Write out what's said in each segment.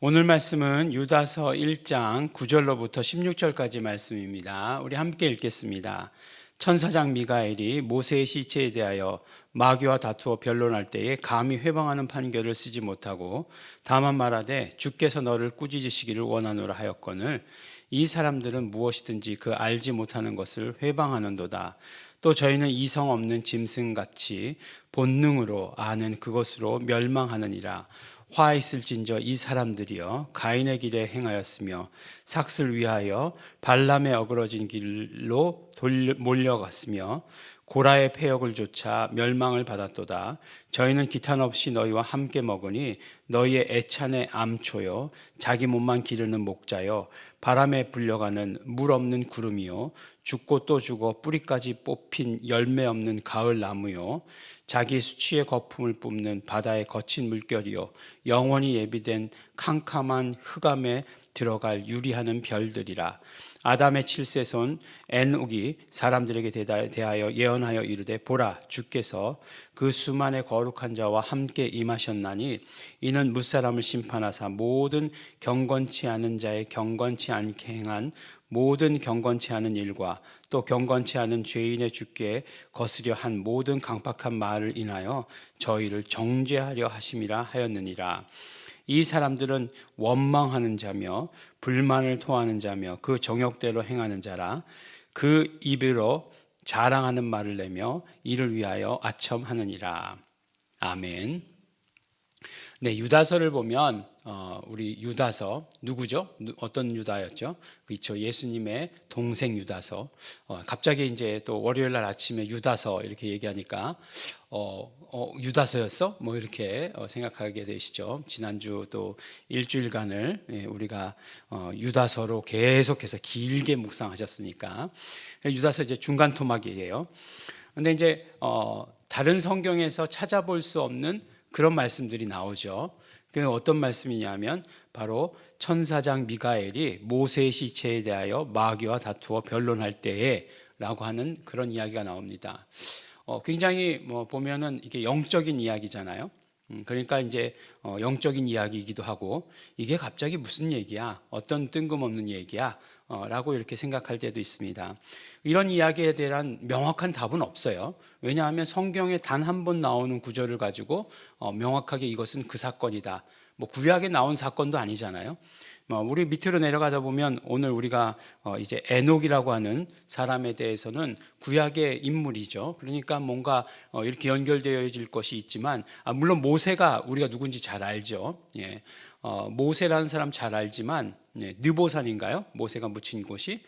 오늘 말씀은 유다서 1장 9절로부터 16절까지 말씀입니다. 우리 함께 읽겠습니다. 천사장 미가엘이 모세의 시체에 대하여 마귀와 다투어 변론할 때에 감히 회방하는 판결을 쓰지 못하고 다만 말하되 주께서 너를 꾸짖으시기를 원하노라 하였거늘 이 사람들은 무엇이든지 그 알지 못하는 것을 회방하는도다. 또 저희는 이성 없는 짐승같이 본능으로 아는 그것으로 멸망하느니라. 화 있을진저 이 사람들이여 가인의 길에 행하였으며 삭슬 위하여 발람의 어그러진 길로 몰려갔으며 고라의 패역을 좇아 멸망을 받았도다. 저희는 기탄 없이 너희와 함께 먹으니 너희의 애찬의 암초요 자기 몸만 기르는 목자요 바람에 불려가는 물 없는 구름이요 죽고 또 죽어 뿌리까지 뽑힌 열매 없는 가을 나무요 자기 수치의 거품을 뿜는 바다의 거친 물결이요 영원히 예비된 캄캄한 흑암에 들어갈 유리하는 별들이라. 아담의 7세손 에녹이 사람들에게 대하여 예언하여 이르되 보라 주께서 그 수만의 거룩한 자와 함께 임하셨나니 이는 무사람을 심판하사 모든 경건치 않은 자의 경건치 않게 행한 모든 경건치 않은 일과 또 경건치 않은 죄인의 주께 거스려 한 모든 강팍한 말을 인하여 저희를 정죄하려 하심이라 하였느니라. 이 사람들은 원망하는 자며 불만을 토하는 자며 그 정욕대로 행하는 자라. 그 입으로 자랑하는 말을 내며 이를 위하여 아첨하느니라. 아멘. 네, 유다서를 보면 우리 유다서 누구죠? 어떤 유다였죠? 그렇죠. 예수님의 동생 유다서. 갑자기 이제 또 월요일 날 아침에 유다서 이렇게 얘기하니까 유다서였어? 뭐 이렇게 생각하게 되시죠. 지난주 또 일주일간을 우리가 유다서로 계속해서 길게 묵상하셨으니까 유다서 이제 중간 토막이에요. 근데 이제 다른 성경에서 찾아볼 수 없는 그런 말씀들이 나오죠. 그 어떤 말씀이냐면 바로 천사장 미가엘이 모세의 시체에 대하여 마귀와 다투어 변론할 때에 라고 하는 그런 이야기가 나옵니다. 굉장히 보면은 이게 영적인 이야기잖아요. 그러니까 이제 영적인 이야기이기도 하고 이게 갑자기 무슨 얘기야? 어떤 뜬금없는 얘기야? 라고 이렇게 생각할 때도 있습니다. 이런 이야기에 대한 명확한 답은 없어요. 왜냐하면 성경에 단 한 번 나오는 구절을 가지고 명확하게 이것은 그 사건이다. 뭐 구약에 나온 사건도 아니잖아요. 우리 밑으로 내려가다 보면 오늘 우리가 이제 에녹이라고 하는 사람에 대해서는 구약의 인물이죠. 그러니까 뭔가 이렇게 연결되어질 것이 있지만 물론 모세가 우리가 누군지 잘 알죠. 예. 모세라는 사람 잘 알지만 느보산인가요? 모세가 묻힌 곳이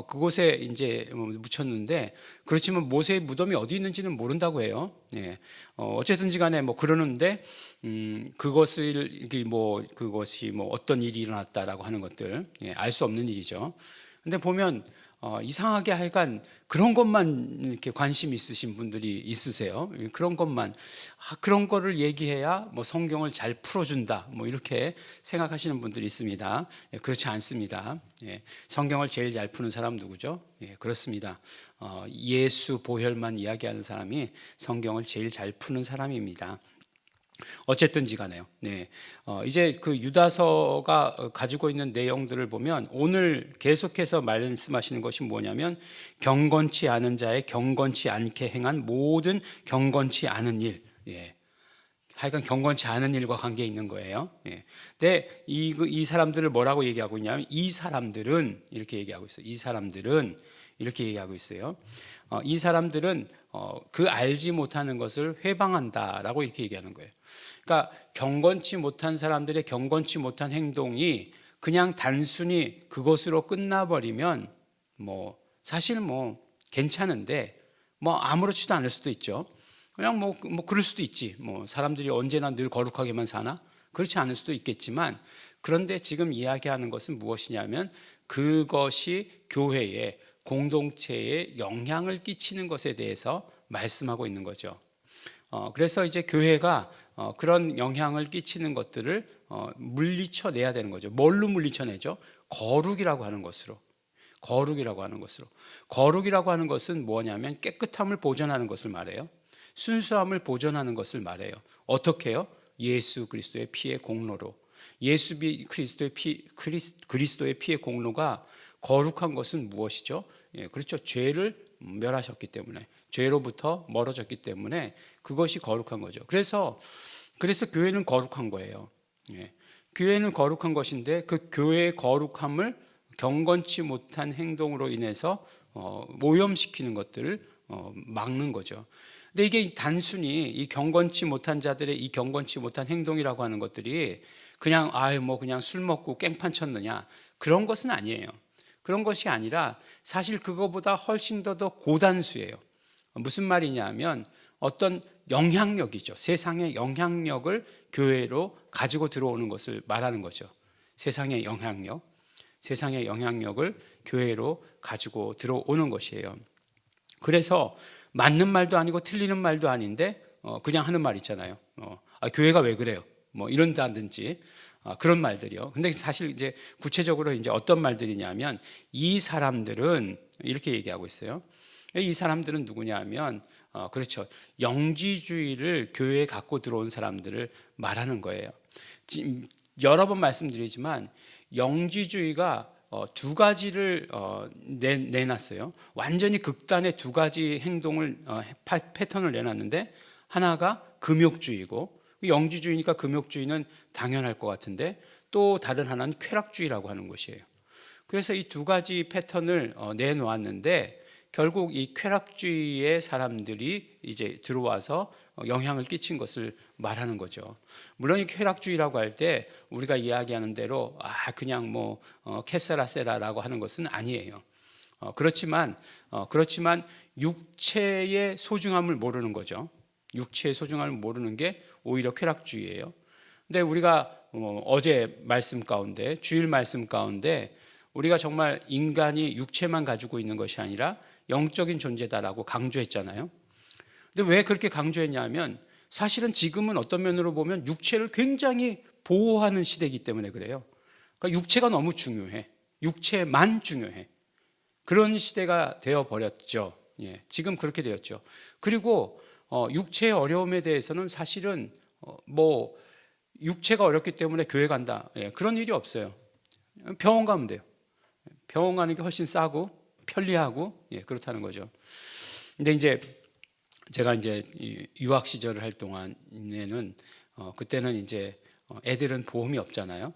그곳에 이제 묻혔는데 그렇지만 모세의 무덤이 어디 있는지는 모른다고 해요. 예. 어쨌든지 간에 뭐 그러는데 그것을 그것이 어떤 일이 일어났다라고 하는 것들 알 수 없는 일이죠. 근데 보면 이상하게 하여간 그런 것만 이렇게 관심 있으신 분들이 있으세요. 그런 것만 그런 거를 얘기해야 뭐 성경을 잘 풀어준다 뭐 이렇게 생각하시는 분들이 있습니다. 그렇지 않습니다. 성경을 제일 잘 푸는 사람 누구죠? 그렇습니다. 예수 보혈만 이야기하는 사람이 성경을 제일 잘 푸는 사람입니다. 어쨌든지 간에요. 이제 그 유다서가 가지고 있는 내용들을 보면 오늘 계속해서 말씀하시는 것이 뭐냐면 경건치 않은 자의 경건치 않게 행한 모든 경건치 않은 일. 하여간 경건치 않은 일과 관계 있는 거예요. 근데 이 사람들을 뭐라고 얘기하고 있냐면 이 사람들은 이렇게 얘기하고 있어요. 이 사람들은 이렇게 얘기하고 있어요. 이 사람들은 그 알지 못하는 것을 회방한다라고 이렇게 얘기하는 거예요. 그러니까 경건치 못한 사람들의 경건치 못한 행동이 그냥 단순히 그것으로 끝나버리면 사실 괜찮은데 아무렇지도 않을 수도 있죠. 그냥 그럴 수도 있지. 사람들이 언제나 늘 거룩하게만 사나? 그렇지 않을 수도 있겠지만 그런데 지금 이야기하는 것은 무엇이냐면 그것이 교회에 공동체에 영향을 끼치는 것에 대해서 말씀하고 있는 거죠. 그래서 이제 교회가 그런 영향을 끼치는 것들을 물리쳐내야 되는 거죠. 뭘로 물리쳐내죠? 거룩이라고 하는 것으로. 거룩이라고 하는 것으로. 거룩이라고 하는 것은 뭐냐면 깨끗함을 보존하는 것을 말해요. 순수함을 보존하는 것을 말해요. 어떻게 해요? 예수 그리스도의 피의 공로로. 그리스도의 피의 공로가 거룩한 것은 무엇이죠? 예, 그렇죠. 죄를 멸하셨기 때문에, 죄로부터 멀어졌기 때문에 그것이 거룩한 거죠. 그래서 교회는 거룩한 거예요. 예, 교회는 거룩한 것인데 그 교회의 거룩함을 경건치 못한 행동으로 인해서 오염시키는 것들을 막는 거죠. 근데 이게 단순히 이 경건치 못한 자들의 이 경건치 못한 행동이라고 하는 것들이 그냥 그냥 술 먹고 깽판 쳤느냐, 그런 것은 아니에요. 그런 것이 아니라 사실 그거보다 훨씬 더 고단수예요. 무슨 말이냐면 어떤 영향력이죠. 세상의 영향력을 교회로 가지고 들어오는 것을 말하는 거죠. 세상의 영향력을 교회로 가지고 들어오는 것이에요. 그래서 맞는 말도 아니고 틀리는 말도 아닌데 그냥 하는 말 있잖아요. 교회가 왜 그래요? 뭐 이런다든지 그런 말들이요. 근데 사실 이제 구체적으로 이제 어떤 말들이냐면 이 사람들은 이렇게 얘기하고 있어요. 이 사람들은 누구냐면 그렇죠. 영지주의를 교회에 갖고 들어온 사람들을 말하는 거예요. 여러 번 말씀드리지만 영지주의가 두 가지를 내놨어요. 완전히 극단의 두 가지 행동을 패턴을 내놨는데 하나가 금욕주의고, 영지주의니까 금욕주의는 당연할 것 같은데 또 다른 하나는 쾌락주의라고 하는 것이에요. 그래서 이 두 가지 패턴을 내놓았는데 결국 이 쾌락주의의 사람들이 이제 들어와서 영향을 끼친 것을 말하는 거죠. 물론 이 쾌락주의라고 할 때 우리가 이야기하는 대로 그냥 뭐 캐세라세라라고 하는 것은 아니에요. 그렇지만 육체의 소중함을 모르는 거죠. 육체의 소중함을 모르는 게 오히려 쾌락주의예요. 근데 우리가 어제 말씀 가운데, 주일 말씀 가운데 우리가 정말 인간이 육체만 가지고 있는 것이 아니라 영적인 존재다라고 강조했잖아요. 근데 왜 그렇게 강조했냐면 사실은 지금은 어떤 면으로 보면 육체를 굉장히 보호하는 시대이기 때문에 그래요. 그러니까 육체가 너무 중요해. 육체만 중요해. 그런 시대가 되어버렸죠. 예, 지금 그렇게 되었죠. 그리고 육체의 어려움에 대해서는 사실은 육체가 어렵기 때문에 교회 간다. 예, 그런 일이 없어요. 병원 가면 돼요. 병원 가는 게 훨씬 싸고 편리하고 그렇다는 거죠. 근데 이제 제가 이제 유학 시절을 할 동안에는 그때는 이제 애들은 보험이 없잖아요.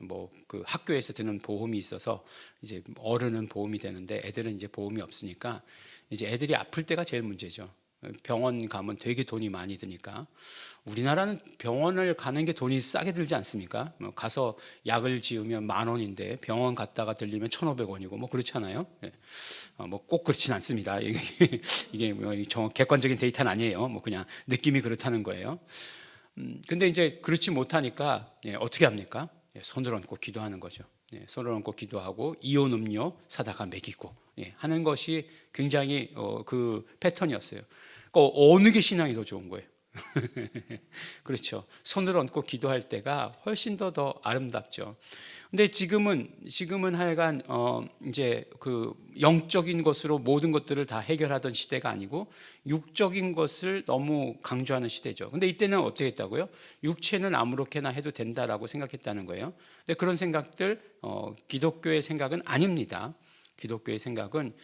뭐 그 학교에서 드는 보험이 있어서 이제 어른은 보험이 되는데 애들은 이제 보험이 없으니까 이제 애들이 아플 때가 제일 문제죠. 병원 가면 되게 돈이 많이 드니까. 우리나라는 병원을 가는 게 돈이 싸게 들지 않습니까? 가서 약을 지으면 10,000원인데 병원 갔다가 들리면 1,500원이고 뭐 그렇잖아요. 뭐 꼭 그렇진 않습니다. 이게 뭐 객관적인 데이터는 아니에요. 뭐 그냥 느낌이 그렇다는 거예요. 근데 이제 그렇지 못하니까 어떻게 합니까? 손을 얹고 기도하는 거죠. 손을 얹고 기도하고 이온 음료 사다가 먹이고 하는 것이 굉장히 그 패턴이었어요. 그러니까 어느 게 신앙이 더 좋은 거예요. 그렇죠. 손을 얹고 기도할 때가 훨씬 더 아름답죠. 근데 지금은 하여간 이제 그 영적인 것으로 모든 것들을 다 해결하던 시대가 아니고 육적인 것을 너무 강조하는 시대죠. 근데 이때는 어떻게 했다고요? 육체는 아무렇게나 해도 된다라고 생각했다는 거예요. 근데 그런 생각들 기독교의 생각은 아닙니다. 기독교의 생각은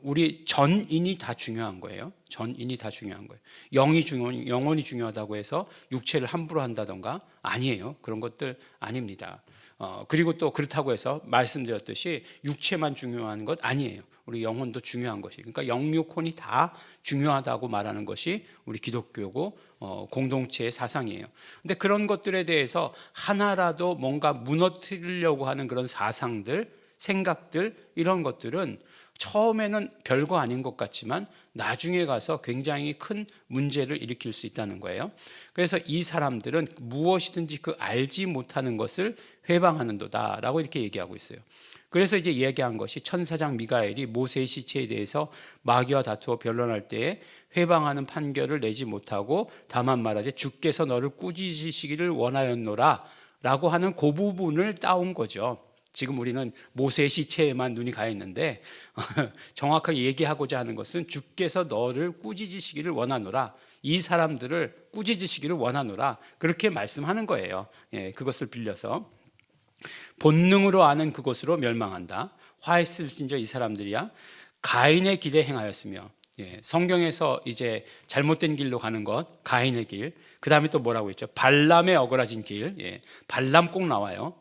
우리 전인이 다 중요한 거예요. 전인이 다 중요한 거예요. 영혼이 중요하다고 해서 육체를 함부로 한다던가 아니에요. 그런 것들 아닙니다. 그리고 또 그렇다고 해서 말씀드렸듯이 육체만 중요한 것 아니에요. 우리 영혼도 중요한 것이. 그러니까 영육혼이 다 중요하다고 말하는 것이 우리 기독교고 공동체의 사상이에요. 근데 그런 것들에 대해서 하나라도 뭔가 무너뜨리려고 하는 그런 사상들, 생각들 이런 것들은 처음에는 별거 아닌 것 같지만 나중에 가서 굉장히 큰 문제를 일으킬 수 있다는 거예요. 그래서 이 사람들은 무엇이든지 그 알지 못하는 것을 회방하는도다라고 이렇게 얘기하고 있어요. 그래서 이제 이야기한 것이 천사장 미가엘이 모세의 시체에 대해서 마귀와 다투어 변론할 때에 회방하는 판결을 내지 못하고 다만 말하되 주께서 너를 꾸짖으시기를 원하였노라 라고 하는 그 부분을 따온 거죠. 지금 우리는 모세의 시체에만 눈이 가 있는데 정확하게 얘기하고자 하는 것은 주께서 너를 꾸짖으시기를 원하노라, 이 사람들을 꾸짖으시기를 원하노라. 그렇게 말씀하는 거예요. 그것을 빌려서 본능으로 아는 그것으로 멸망한다. 화했을 진저 이 사람들이야 가인의 길에 행하였으며, 성경에서 이제 잘못된 길로 가는 것, 가인의 길. 그 다음에 또 뭐라고 했죠? 발람의 어그러진 길. 발람 꼭 나와요.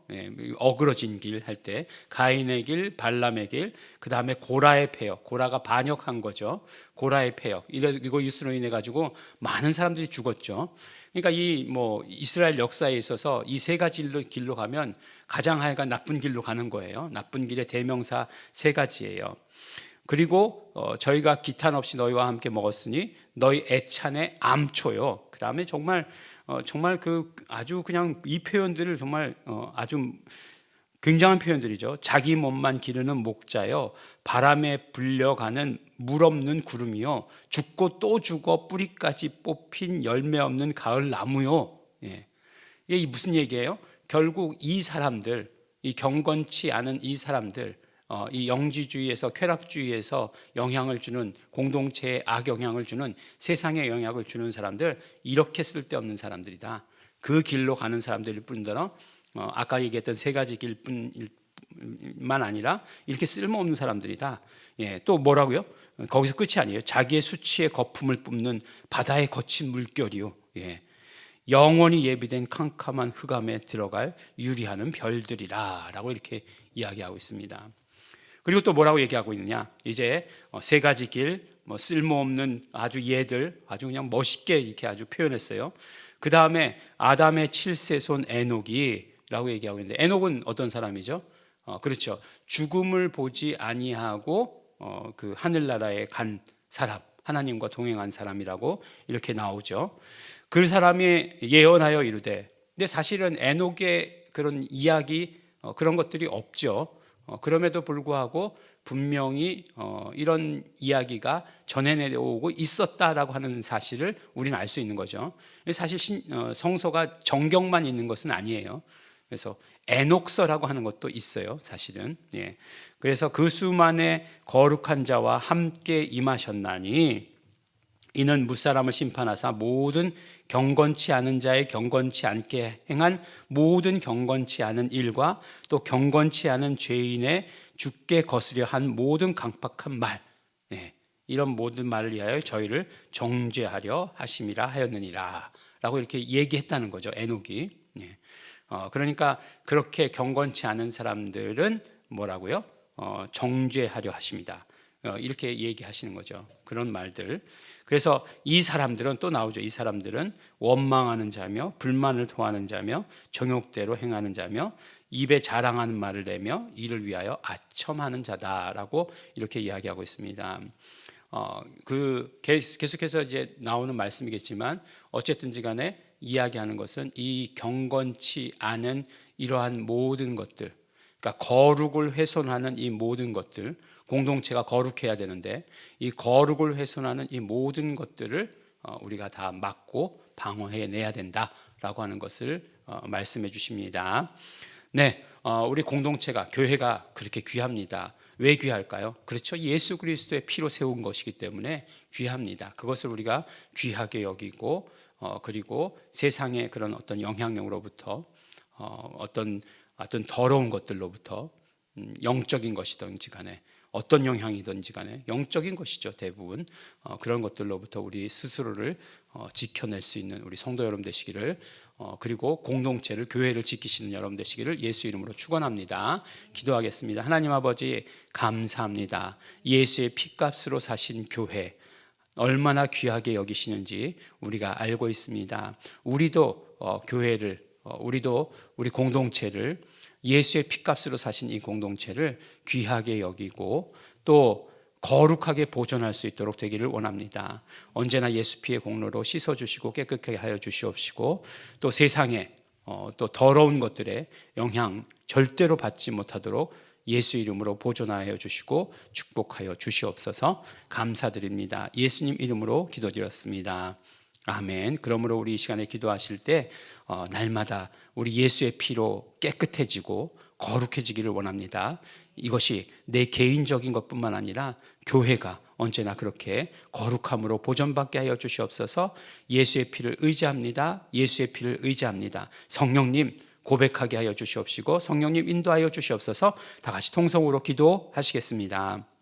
어그러진 길 할 때 가인의 길, 발람의 길. 그 다음에 고라의 패역. 고라가 반역한 거죠. 고라의 패역. 이거 이스로 인해 가지고 많은 사람들이 죽었죠. 그러니까 이스라엘 역사에 있어서 이 세 가지 길로 가면 가장 하여간 나쁜 길로 가는 거예요. 나쁜 길의 대명사 세 가지예요. 그리고 저희가 기탄 없이 너희와 함께 먹었으니 너희 애찬의 암초요. 그 다음에 정말 그 아주 그냥 이 표현들을 정말 아주 굉장한 표현들이죠. 자기 몸만 기르는 목자요, 바람에 불려가는 물 없는 구름이요, 죽고 또 죽어 뿌리까지 뽑힌 열매 없는 가을 나무요. 이게 무슨 얘기예요? 결국 이 사람들, 이 경건치 않은 이 사람들, 이 영지주의에서 쾌락주의에서 영향을 주는, 공동체에 악영향을 주는, 세상에 영향을 주는 사람들, 이렇게 쓸데없는 사람들이다. 그 길로 가는 사람들일 뿐더러 아까 얘기했던 세 가지 길뿐만 아니라 이렇게 쓸모없는 사람들이다. 또 뭐라고요? 거기서 끝이 아니에요. 자기의 수치의 거품을 뿜는 바다의 거친 물결이요. 영원히 예비된 캄캄한 흑암에 들어갈 유리하는 별들이라 라고 이렇게 이야기하고 있습니다. 그리고 또 뭐라고 얘기하고 있느냐? 이제 세 가지 길, 쓸모없는 아주 얘들, 아주 그냥 멋있게 이렇게 아주 표현했어요. 그 다음에 아담의 7세손 에녹이라고 얘기하고 있는데, 에녹은 어떤 사람이죠? 그렇죠. 죽음을 보지 아니하고 그 하늘나라에 간 사람, 하나님과 동행한 사람이라고 이렇게 나오죠. 그 사람이 예언하여 이르되, 근데 사실은 에녹의 그런 이야기, 그런 것들이 없죠. 그럼에도 불구하고 분명히 이런 이야기가 전해 내려오고 있었다라고 하는 사실을 우리는 알 수 있는 거죠. 사실 성서가 정경만 있는 것은 아니에요. 그래서 에녹서라고 하는 것도 있어요, 사실은. 그래서 그 수만의 거룩한 자와 함께 임하셨나니 이는 무사람을 심판하사 모든 경건치 않은 자의 경건치 않게 행한 모든 경건치 않은 일과 또 경건치 않은 죄인의 죽게 거스려 한 모든 강팍한 말, 이런 모든 말을 위하여 저희를 정죄하려 하심이라 하였느니라 라고 이렇게 얘기했다는 거죠, 에녹이. 그러니까 그렇게 경건치 않은 사람들은 뭐라고요? 정죄하려 하십니다. 이렇게 얘기하시는 거죠. 그런 말들. 그래서 이 사람들은 또 나오죠. 이 사람들은 원망하는 자며 불만을 토하는 자며 정욕대로 행하는 자며 입에 자랑하는 말을 내며 이를 위하여 아첨하는 자다라고 이렇게 이야기하고 있습니다. 계속해서 이제 나오는 말씀이겠지만 어쨌든지 간에 이야기하는 것은 이 경건치 않은 이러한 모든 것들, 그러니까 거룩을 훼손하는 이 모든 것들, 공동체가 거룩해야 되는데 이 거룩을 훼손하는 이 모든 것들을 우리가 다 막고 방어해내야 된다라고 하는 것을 말씀해 주십니다. 우리 공동체가, 교회가 그렇게 귀합니다. 왜 귀할까요? 그렇죠. 예수 그리스도의 피로 세운 것이기 때문에 귀합니다. 그것을 우리가 귀하게 여기고 그리고 세상의 그런 어떤 영향력으로부터 어떤 더러운 것들로부터 영적인 것이든지 간에 어떤 영향이든지 간에 영적인 것이죠, 대부분. 그런 것들로부터 우리 스스로를 지켜낼 수 있는 우리 성도 여러분 되시기를, 그리고 공동체를, 교회를 지키시는 여러분 되시기를 예수 이름으로 축원합니다. 기도하겠습니다. 하나님 아버지 감사합니다. 예수의 피값으로 사신 교회 얼마나 귀하게 여기시는지 우리가 알고 있습니다. 우리도 교회를, 우리도 우리 공동체를, 예수의 피값으로 사신 이 공동체를 귀하게 여기고 또 거룩하게 보존할 수 있도록 되기를 원합니다. 언제나 예수 피의 공로로 씻어주시고 깨끗하게 하여 주시옵시고 또 세상에 또 더러운 것들의 영향 절대로 받지 못하도록 예수 이름으로 보존하여 주시고 축복하여 주시옵소서. 감사드립니다. 예수님 이름으로 기도드렸습니다. 아멘. 그러므로 우리 이 시간에 기도하실 때 날마다 우리 예수의 피로 깨끗해지고 거룩해지기를 원합니다. 이것이 내 개인적인 것뿐만 아니라 교회가 언제나 그렇게 거룩함으로 보존받게 하여 주시옵소서. 예수의 피를 의지합니다. 예수의 피를 의지합니다. 성령님 고백하게 하여 주시옵시고 성령님 인도하여 주시옵소서. 다 같이 통성으로 기도하시겠습니다.